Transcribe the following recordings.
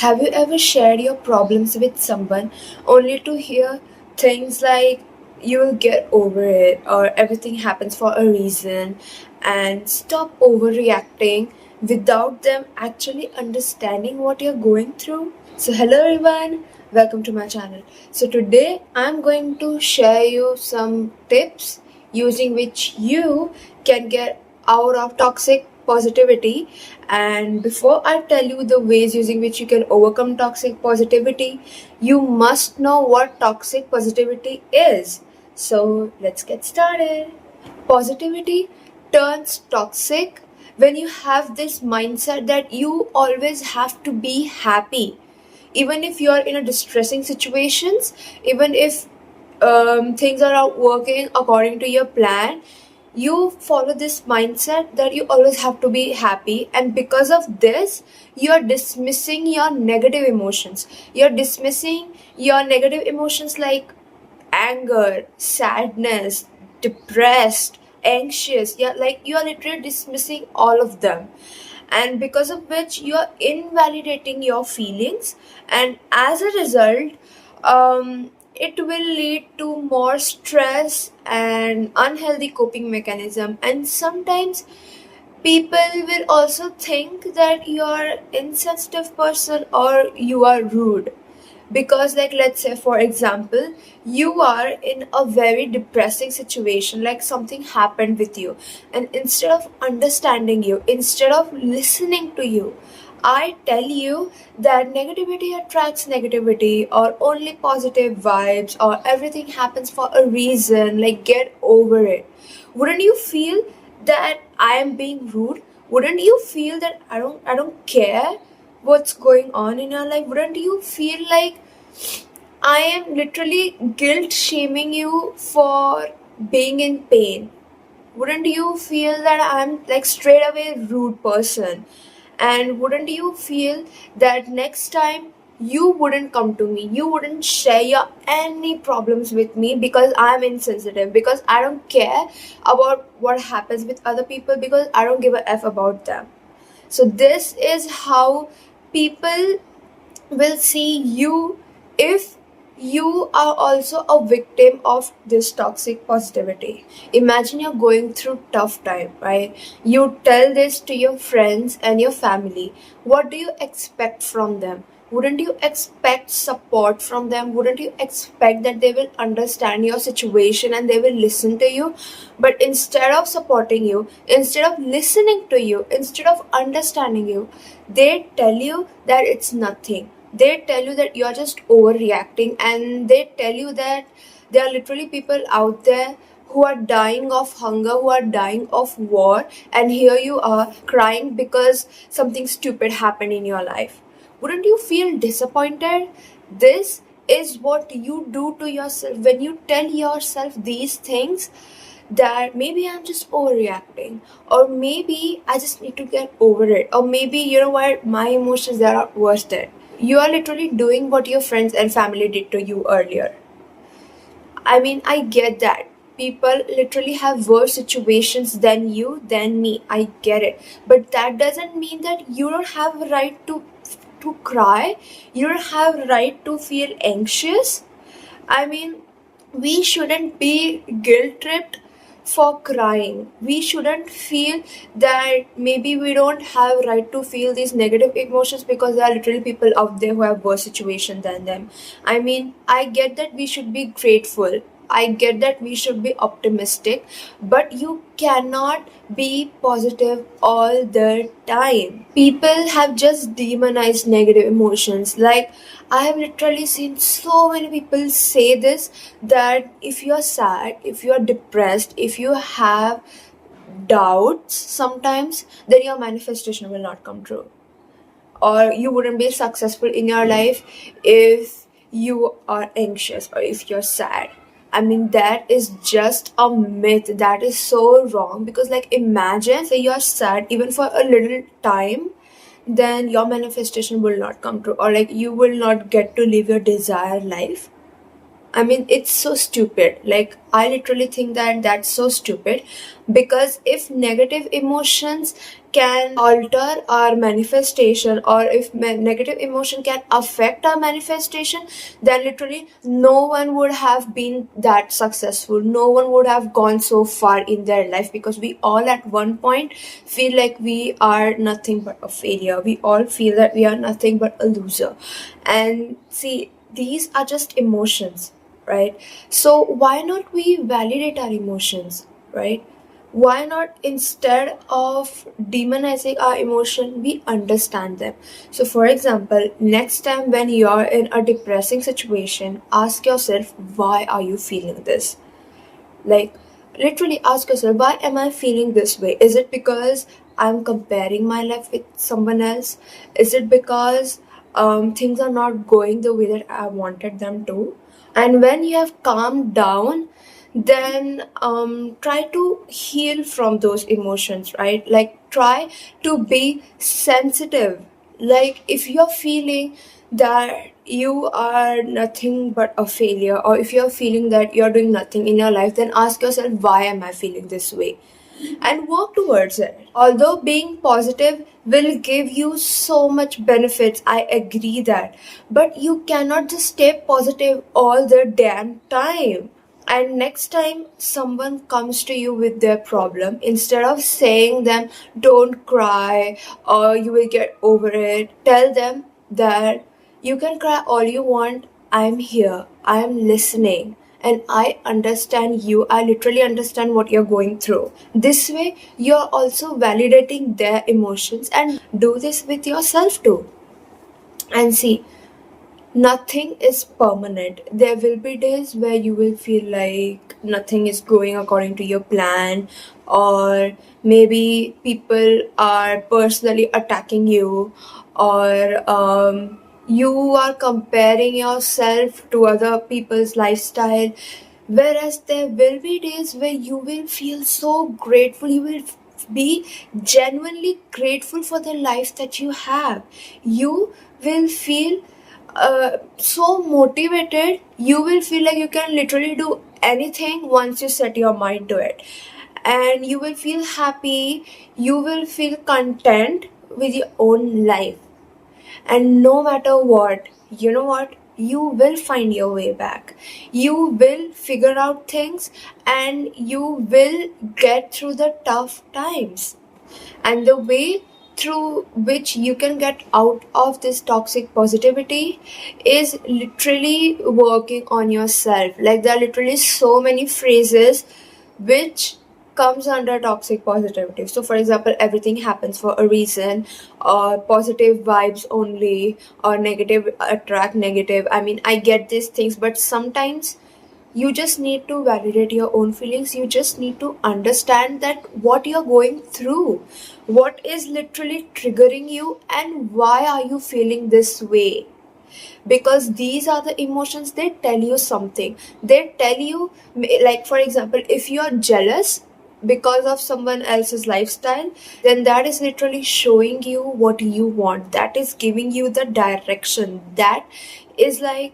Have you ever shared your problems with someone only to hear things like you will get over it or everything happens for a reason and stop overreacting without them actually understanding what you're going through? So, hello everyone, welcome to my channel. So, today I'm going to share you some tips using which you can get out of toxic positivity. And before I tell you the ways using which you can overcome toxic positivity, you must know what toxic positivity is. So let's get started. Positivity turns toxic when you have this mindset that you always have to be happy, even if you're in a distressing situations, even if things are not working according to your plan. You follow this mindset that you always have to be happy, and because of this you're dismissing your negative emotions. You're dismissing your negative emotions like anger, sadness, depressed, anxious. Yeah, like you're literally dismissing all of them, and because of which you're invalidating your feelings, and as a result, it will lead to more stress and unhealthy coping mechanism. And sometimes people will also think that you're insensitive person or you are rude, because like let's say for example you are in a very depressing situation, like something happened with you, and instead of understanding you, instead of listening to you, I tell you that negativity attracts negativity, or only positive vibes, or everything happens for a reason, like get over it. Wouldn't you feel that I am being rude? Wouldn't you feel that I don't care what's going on in your life? Wouldn't you feel like I am literally guilt shaming you for being in pain? Wouldn't you feel that I'm like straight away rude person? And wouldn't you feel that next time you wouldn't come to me, you wouldn't share your any problems with me because I'm insensitive, because I don't care about what happens with other people, because I don't give a F about them. So this is how people will see you if you are also a victim of this toxic positivity. Imagine you're going through tough time, right? You tell this to your friends and your family. What do you expect from them? Wouldn't you expect support from them? Wouldn't you expect that they will understand your situation and they will listen to you? But instead of supporting you, instead of listening to you, instead of understanding you, they tell you that it's nothing. They tell you that you're just overreacting, and they tell you that there are literally people out there who are dying of hunger, who are dying of war, and here you are crying because something stupid happened in your life. Wouldn't you feel disappointed? This is what you do to yourself when you tell yourself these things, that maybe I'm just overreacting, or maybe I just need to get over it, or maybe you know what, my emotions they are worse than. You are literally doing what your friends and family did to you earlier. I mean, I get that. People literally have worse situations than you, than me. I get it. But that doesn't mean that you don't have a right to cry. You don't have a right to feel anxious. I mean, we shouldn't be guilt tripped for crying. We shouldn't feel that maybe we don't have right to feel these negative emotions because there are literally people out there who have worse situation than them. I mean, I get that we should be grateful. I get that we should be optimistic, but you cannot be positive all the time. People have just demonized negative emotions. Like, I have literally seen so many people say this, that if you're sad, if you're depressed, if you have doubts sometimes, then your manifestation will not come true. Or you wouldn't be successful in your life if you are anxious or if you're sad. I mean, that is just a myth. That is so wrong, because like imagine say you're sad even for a little time, then your manifestation will not come true, or like you will not get to live your desired life. I mean, it's so stupid. Like, I literally think that that's so stupid, because if negative emotions can alter our manifestation, or if negative emotion can affect our manifestation, then literally no one would have been that successful. No one would have gone so far in their life, because we all at one point feel like we are nothing but a failure. We all feel that we are nothing but a loser. And see, these are just emotions, right? So why not we validate our emotions, right? Why not, instead of demonizing our emotion, we understand them? So for example, next time when you're in a depressing situation, ask yourself, why are you feeling this? Like, literally ask yourself, why am I feeling this way? Is it because I'm comparing my life with someone else? Is it because things are not going the way that I wanted them to? And when you have calmed down, then try to heal from those emotions, right? Like, try to be sensitive. Like, if you're feeling that you are nothing but a failure, or if you're feeling that you're doing nothing in your life, then ask yourself, why am I feeling this way? And work towards it. Although being positive will give you so much benefits, I agree that, but you cannot just stay positive all the damn time. And next time someone comes to you with their problem, instead of saying them, don't cry or you will get over it, tell them that you can cry all you want. I'm here. I'm listening. And I understand you. I literally understand what you're going through. This way, you're also validating their emotions, and do this with yourself too. And see, nothing is permanent. There will be days where you will feel like nothing is going according to your plan, or maybe people are personally attacking you, or you are comparing yourself to other people's lifestyle. Whereas there will be days where you will feel so grateful, you will be genuinely grateful for the life that you have. You will feel so motivated, you will feel like you can literally do anything once you set your mind to it. And you will feel happy, you will feel content with your own life. And no matter what, you know what? You will find your way back. You will figure out things, and you will get through the tough times. And the way through which you can get out of this toxic positivity is literally working on yourself. Like, there are literally so many phrases which comes under toxic positivity. So for example, everything happens for a reason, or positive vibes only, or negative attract negative. I mean, I get these things, but sometimes you just need to validate your own feelings. You just need to understand that what you're going through, what is literally triggering you, and why are you feeling this way. Because these are the emotions, they tell you something. They tell you, like for example, if you're jealous because of someone else's lifestyle, then that is literally showing you what you want. That is giving you the direction. That is like,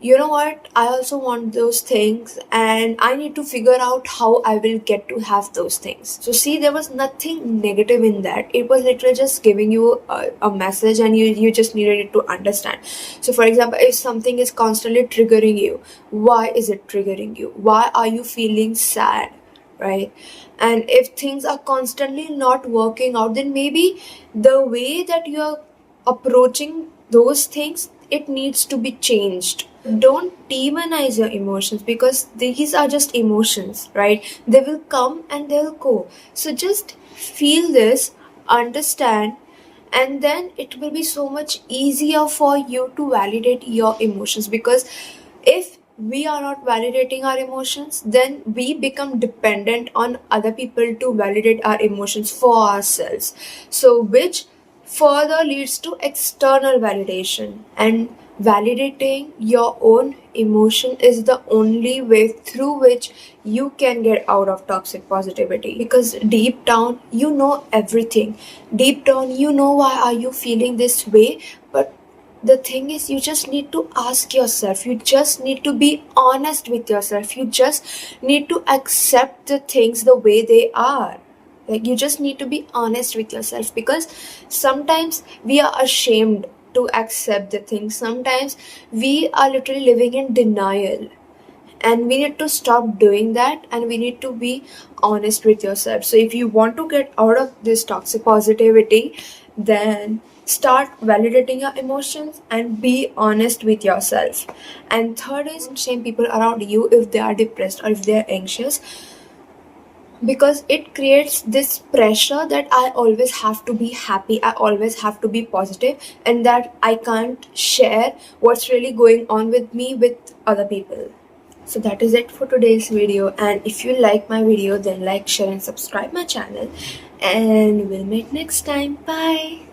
you know what, I also want those things, and I need to figure out how I will get to have those things. So see, there was nothing negative in that. It was literally just giving you a message, and you just needed it to understand. So for example, if something is constantly triggering you, why is it triggering you? Why are you feeling sad, right? And if things are constantly not working out, then maybe the way that you are approaching those things, it needs to be changed. Don't demonize your emotions, because these are just emotions, right? They will come and they'll go. So just feel this, understand, and then it will be so much easier for you to validate your emotions. Because if we are not validating our emotions, then we become dependent on other people to validate our emotions for ourselves. So which further leads to external validation. And validating your own emotion is the only way through which you can get out of toxic positivity. Because deep down you know everything. Deep down you know why are you feeling this way, but the thing is, you just need to ask yourself, you just need to be honest with yourself, you just need to accept the things the way they are. Like, you just need to be honest with yourself, because sometimes we are ashamed to accept the things, sometimes we are literally living in denial, and we need to stop doing that, and we need to be honest with yourself. So if you want to get out of this toxic positivity, then start validating your emotions and be honest with yourself. And third is, shame people around you if they are depressed or if they are anxious, because it creates this pressure that I always have to be happy, I always have to be positive, and that I can't share what's really going on with me with other people. So that is it for today's video, and if you like my video, then like, share and subscribe my channel, and we'll meet next time. Bye.